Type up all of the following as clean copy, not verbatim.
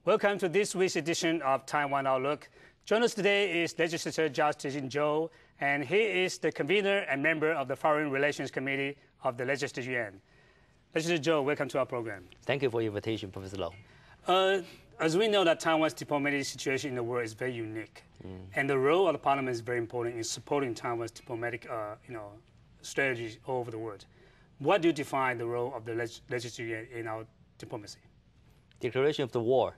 Welcome to this week's edition of Taiwan Outlook. Joining us today is Legislator Justice Chou, and he is the convener and member of the Foreign Relations Committee of the Legislator Yuan. Legislator Chou, welcome to our program. Thank you for your invitation, Professor Low. As we know that Taiwan's diplomatic situation in the world is very unique, and the role of the Parliament is very important in supporting Taiwan's diplomatic, strategies all over the world. What do you define the role of the Legislature in our diplomacy? Declaration of the war.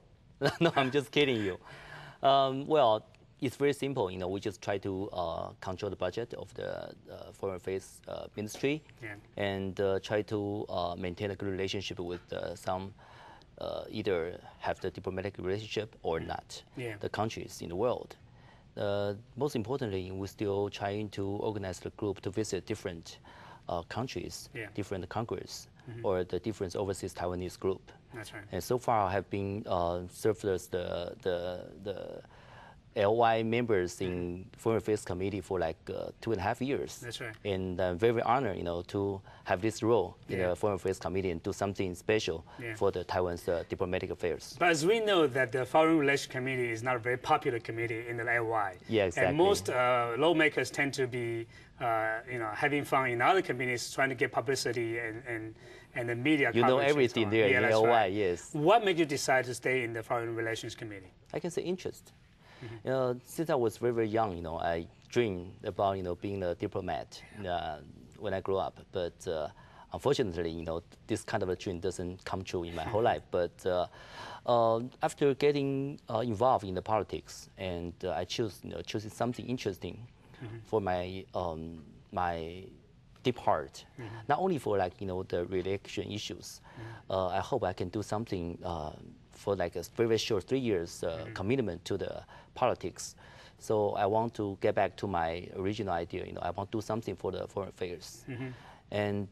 No, I'm just kidding you. Well, it's very simple. We just try to control the budget of the Foreign Affairs Ministry, and try to maintain a good relationship with some either have the diplomatic relationship or not, the countries in the world. Most importantly, we're still trying to organize the group to visit different countries, different congress, or the different overseas Taiwanese group. That's right. And so far, I have been served as the LY members in Foreign Affairs Committee for like 2.5 years. That's right. And I'm very honored, to have this role in the Foreign Affairs Committee and do something special for the Taiwan's diplomatic affairs. But as we know that the Foreign Relations Committee is not a very popular committee in the LY. Yeah, exactly. And most lawmakers tend to be, having fun in other committees, trying to get publicity and the media coverage. You know everything there in the LY, right. yes. What made you decide to stay in the Foreign Relations Committee? I can say interest. Since I was very, very young, I dreamed about, being a diplomat when I grew up. But unfortunately, this kind of a dream doesn't come true in my whole life. But after getting involved in the politics, and I choosing something interesting for my my deep heart, not only for the re-election issues. I hope I can do something for like a very, very short 3 years commitment to the politics. So I want to get back to my original idea. I want to do something for the foreign affairs. And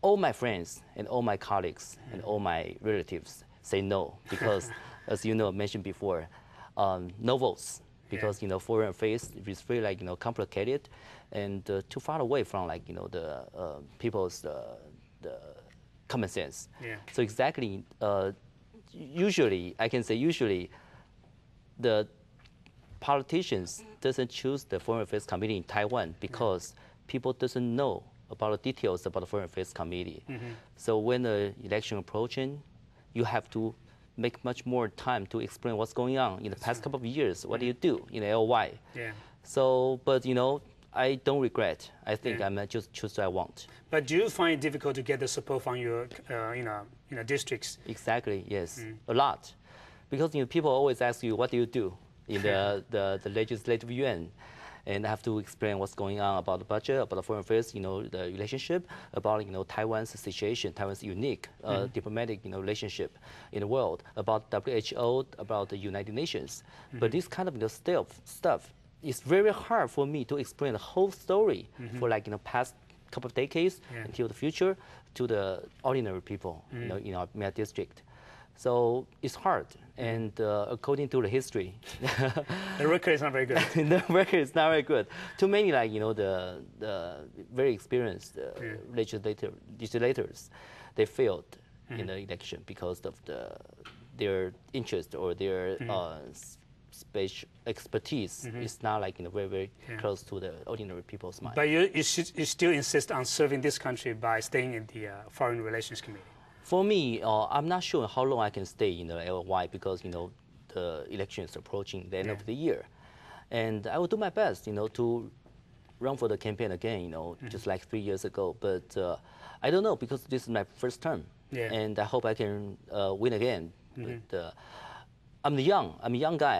all my friends and all my colleagues and all my relatives say no because, as you know, mentioned before, no votes. Because foreign affairs is very complicated and too far away from the people's the common sense. So exactly, usually I can say the politicians doesn't choose the Foreign Affairs Committee in Taiwan because people doesn't know about the details about the Foreign Affairs Committee. So when the election approaching, you have to make much more time to explain what's going on in the past couple of years. What do you do in LY? So, but I don't regret. I think I might just choose what I want. But do you find it difficult to get the support from your, districts? Exactly. Yes, a lot, because people always ask you, what do you do in the Legislative Yuan? And I have to explain what's going on about the budget, about the foreign affairs, the relationship, about Taiwan's situation, Taiwan's unique diplomatic relationship in the world, about WHO, about the United Nations. But this kind of stuff is very hard for me to explain the whole story for past couple of decades until the future to the ordinary people in our district. So it's hard, and according to the history, the record is not very good. The record is not very good. Too many the very experienced legislators, they failed in the election because of their interest or their special expertise is not very, very close to the ordinary people's mind. But you still insist on serving this country by staying in the Foreign Relations Committee. For me, I'm not sure how long I can stay in the LY because the election is approaching the end of the year, and I will do my best to run for the campaign again just like 3 years ago. But I don't know because this is my first term, and I hope I can win again. But, I'm a young guy.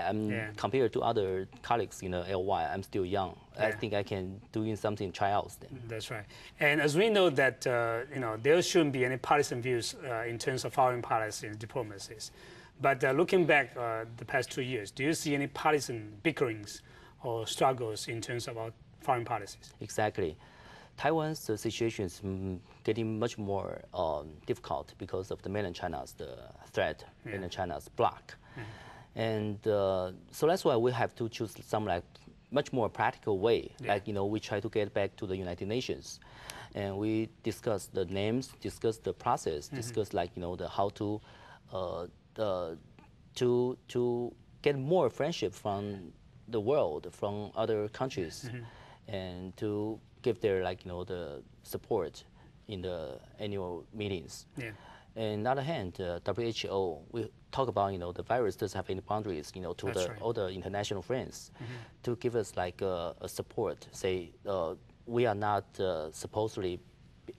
Compared to other colleagues in LY, I'm still young. I think I can do something tryouts then. That's right. And as we know that there shouldn't be any partisan views in terms of foreign policy and diplomacies. But looking back the past 2 years, do you see any partisan bickerings or struggles in terms of our foreign policies? Exactly. Taiwan's situation is getting much more difficult because of the mainland China's threat, mainland China's block. And so that's why we have to choose some much more practical way. We try to get back to the United Nations. And we discuss the names, discuss the process, discuss the how to to get more friendship from the world, from other countries, and to give their the support in the annual meetings. Yeah. And on the other hand, WHO, we talk about the virus doesn't have any boundaries, to all the international friends, to give us a support. Say we are not supposedly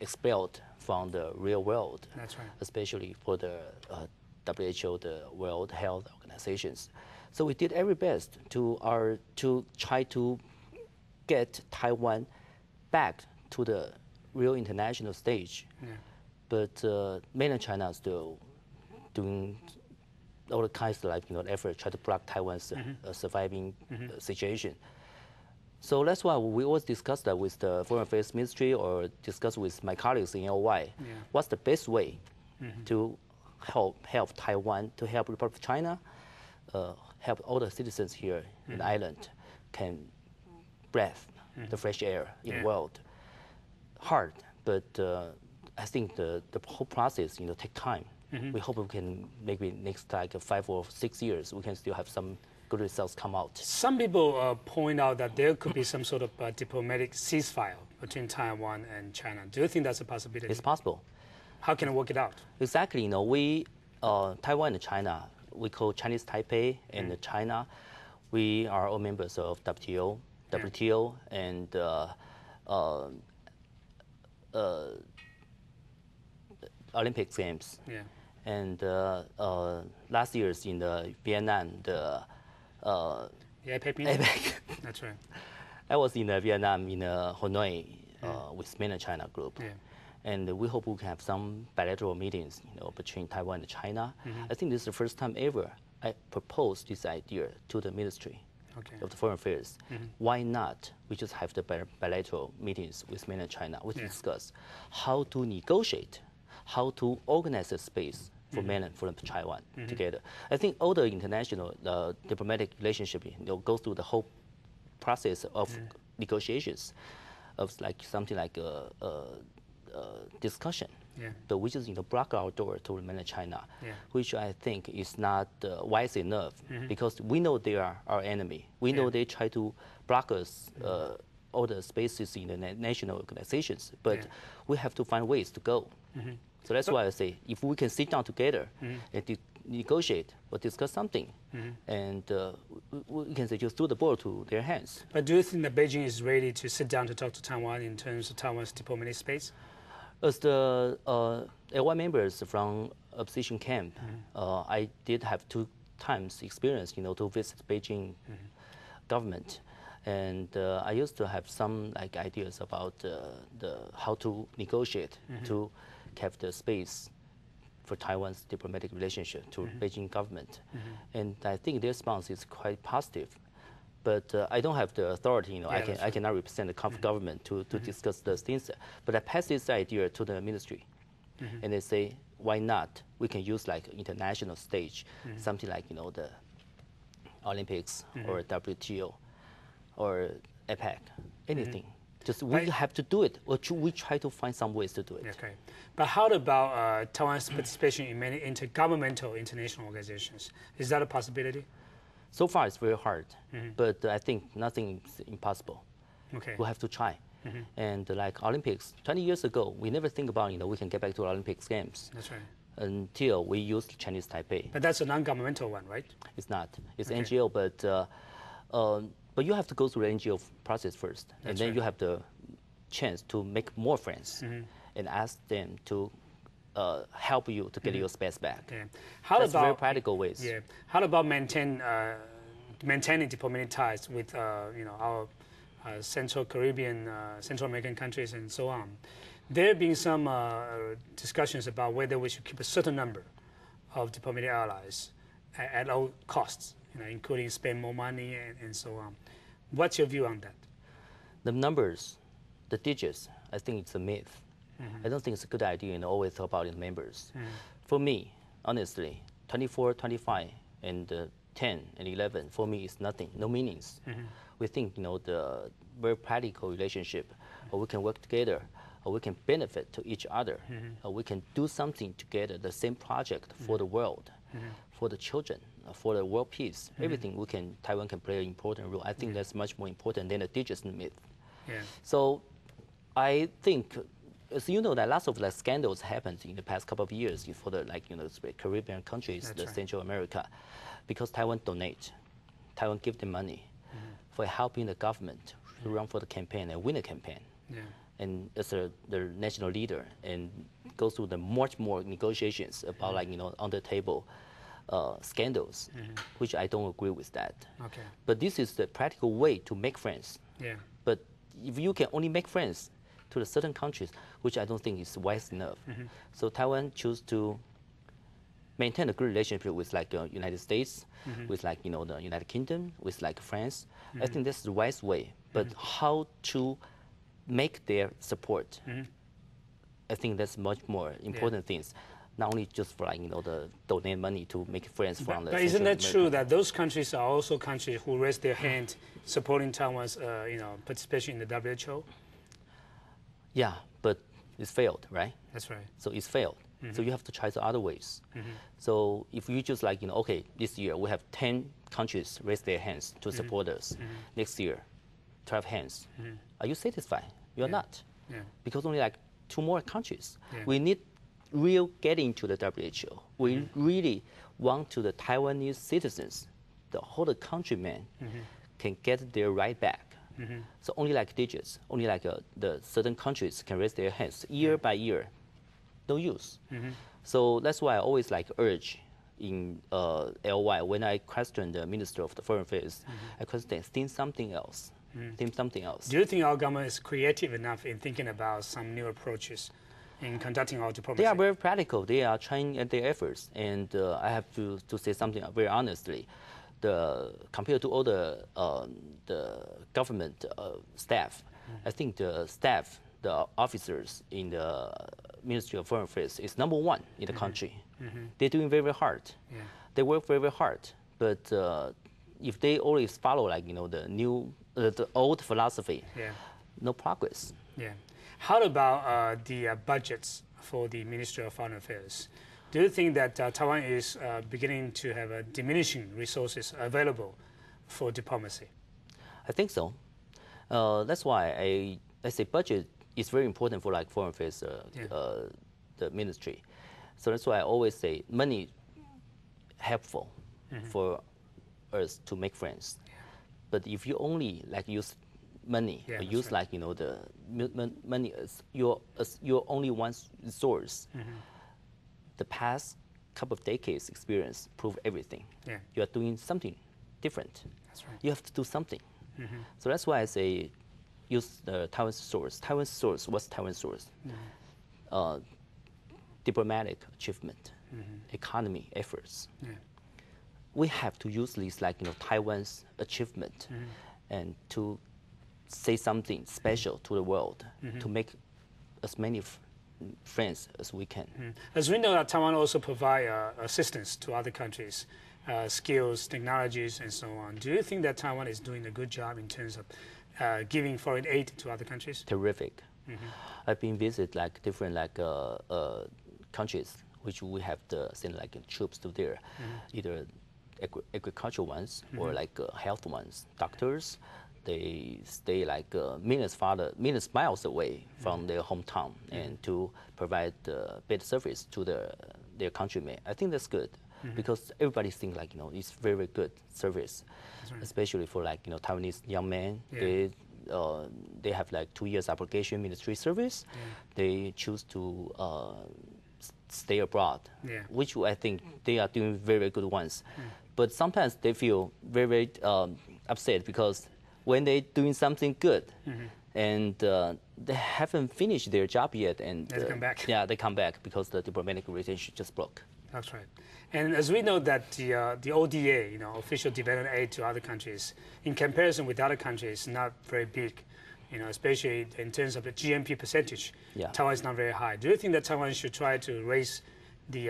expelled from the real world. That's right. Especially for the WHO, the World Health Organizations. So we did every best to try to get Taiwan back to the real international stage. Yeah. But mainland China is still doing all the kinds of effort try to block Taiwan's surviving situation. So that's why we always discuss that with the Foreign Affairs Ministry or discuss with my colleagues in LY. Yeah. What's the best way to help Taiwan, to help Republic of China, help all the citizens here in the island can breathe the fresh air in the world. Hard, but I think the whole process take time. We hope we can maybe next 5 or 6 years we can still have some good results come out. Some people point out that there could be some sort of diplomatic ceasefire between Taiwan and China. Do you think that's a possibility? It's possible. How can we work it out? Exactly. We Taiwan and China, we call Chinese Taipei and China. We are all members of WTO, and Olympic Games. Yeah. And last year's in Vietnam, the APEC. That's right. I was in Vietnam, in Hanoi, with mainland China group. Yeah. And we hope we can have some bilateral meetings, between Taiwan and China. I think this is the first time ever I proposed this idea to the Ministry of the Foreign Affairs. Why not? We just have the bilateral meetings with mainland China. We discuss how to negotiate, how to organize a space for mainland for Taiwan together. I think all the international diplomatic relationship goes through the whole process of negotiations, of something like a discussion. But we just block our door to mainland China, which I think is not wise enough, because we know they are our enemy. We know they try to block us all the spaces in the national organizations, but we have to find ways to go. So that's why I say if we can sit down together and negotiate or discuss something, and we can say just throw the ball to their hands. But do you think that Beijing is ready to sit down to talk to Taiwan in terms of Taiwan's diplomatic space? As the LY members from opposition camp, I did have 2 times experience, to visit Beijing government, and I used to have some ideas about how to negotiate to have the space for Taiwan's diplomatic relationship to Beijing government, and I think their response is quite positive. But I don't have the authority, I cannot represent the government to discuss those things. But I passed this idea to the ministry, and they say, why not? We can use international stage, something like the Olympics or WTO or APEC, anything. Just we have to do it, or we try to find some ways to do it. Okay, but how about Taiwan's participation in many intergovernmental international organizations? Is that a possibility? So far, it's very hard, but I think nothing is impossible. Okay. We'll have to try. And Olympics, 20 years ago, we never think about we can get back to Olympics games. That's right. Until we used Chinese Taipei. But that's a non-governmental one, right? It's not. It's NGO, but you have to go through the NGO process first, and then you have the chance to make more friends and ask them to help you to get your space back. Yeah. That's very practical ways. Yeah. How about maintaining diplomatic ties with our Central Caribbean, Central American countries, and so on? There have been some discussions about whether we should keep a certain number of diplomatic allies at all costs, including spend more money and so on. What's your view on that? The numbers, the digits, I think it's a myth. I don't think it's a good idea and always talk about the members. For me, honestly, 24, 25, and 10 and 11, for me, is nothing, no meanings. We think, the very practical relationship, or we can work together, or we can benefit to each other, or we can do something together, the same project for the world. for the children, for the world peace, everything Taiwan can play an important role. I think that's much more important than the digits myth. Yeah. So I think, as you know, that lots of like scandals happened in the past couple of years for the Caribbean countries, Central America, because Taiwan donate, Taiwan give them money for helping the government to run for the campaign and win the campaign. Yeah. And as the national leader and go through the much more negotiations about on the table scandals, which I don't agree with that. Okay. But this is the practical way to make friends. Yeah. But if you can only make friends to the certain countries, which I don't think is wise enough. So Taiwan chose to maintain a good relationship with United States, with the United Kingdom, with France. I think that's the wise way. But how to make their support, I think that's much more important things. Not only just for the donate money to make friends from the. But isn't that true that those countries are also countries who raise their hand supporting Taiwan's participation in the WHO? Yeah, but it's failed, right? That's right. So it's failed. So you have to try the other ways. So if you just okay, this year we have 10 countries raise their hands to support us. Next year, 12 hands. Are you satisfied? You're not. Yeah. Because only 2 more countries. We need real getting to the WHO. We really want to the Taiwanese citizens, the whole countrymen, can get their right back. So only digits, only the certain countries can raise their hands year by year. No use. So that's why I always urge in LY when I question the Minister of the Foreign Affairs, I question think something else. Think something else. Do you think our government is creative enough in thinking about some new approaches in conducting our diplomacy? They are very practical. They are trying at their efforts, and I have to say something very honestly. Compared to all the government staff, I think the staff, the officers in the Ministry of Foreign Affairs is #1 in the country. They're doing very, very hard. Yeah. They work very, very hard. But if they always follow the old philosophy, no progress. Yeah. How about the budgets for the Ministry of Foreign Affairs? Do you think that Taiwan is beginning to have diminishing resources available for diplomacy? I think so. That's why I say budget is very important for foreign affairs, the ministry. So that's why I always say money helpful for us to make friends. But if you only use money, or use the money as your only one source, the past couple of decades experience prove everything. Yeah. You are doing something different. That's right. You have to do something. So that's why I say use the Taiwan source. Taiwan source, what's Taiwan source? Diplomatic achievement, economy efforts. Yeah. We have to use these Taiwan's achievement and to say something special to the world, to make as many friends as we can. As we know that Taiwan also provide assistance to other countries, skills, technologies, and so on. Do you think that Taiwan is doing a good job in terms of giving foreign aid to other countries? Terrific. I've been visit different countries which we have send troops to there, either agricultural ones or health ones, doctors. They stay minutes miles away from their hometown and to provide better service to their countrymen. I think that's good because everybody thinks it's very, very good service, especially for Taiwanese young men. They have 2 years application military service. They choose to stay abroad, which I think they are doing very, very good ones. But sometimes they feel very, very upset because when they're doing something good and they haven't finished their job yet, and they come back. Yeah, they come back because the diplomatic relationship just broke. That's right. And as we know that the ODA, official development aid to other countries, in comparison with other countries, is not very big, especially in terms of the GNP percentage. Taiwan is not very high. Do you think that Taiwan should try to raise the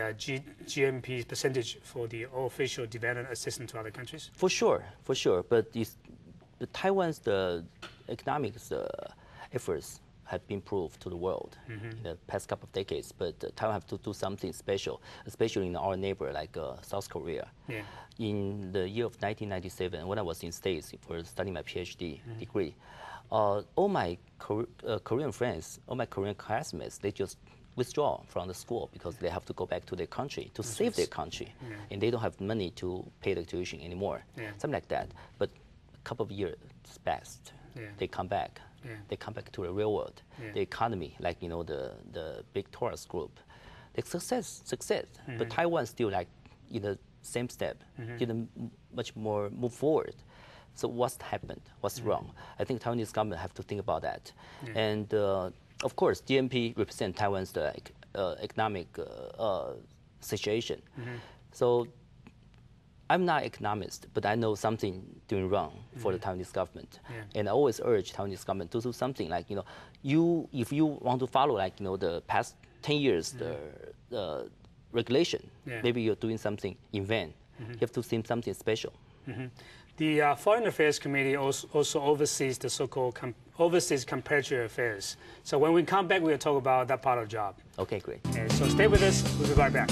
GNP percentage for the official development assistance to other countries? For sure. But Taiwan's economic efforts have been proved to the world in the past couple of decades. But Taiwan have to do something special, especially in our neighbor like South Korea. Yeah. In the year of 1997, when I was in States for studying my PhD degree, all my Korean friends, all my Korean classmates, they just withdraw from the school because they have to go back to their country to save their country, and they don't have money to pay the tuition anymore, something like that. But a couple of years passed, they come back. They come back to the real world, the economy, like the big tourist group, they success. But Taiwan still like in the same step, didn't much more move forward. So what's happened? What's wrong? I think Taiwanese government have to think about that. And of course, GNP represents Taiwan's economic situation. So I'm not an economist, but I know something doing wrong for the Taiwanese government. And I always urge Taiwanese government to do something like, if you want to follow like, the past 10 years, the regulation, maybe you're doing something in vain. You have to do something special. The Foreign Affairs Committee also oversees the so-called Overseas Compatriot affairs. So when we come back, we'll talk about that part of the job. Okay, great. So stay with us. We'll be right back.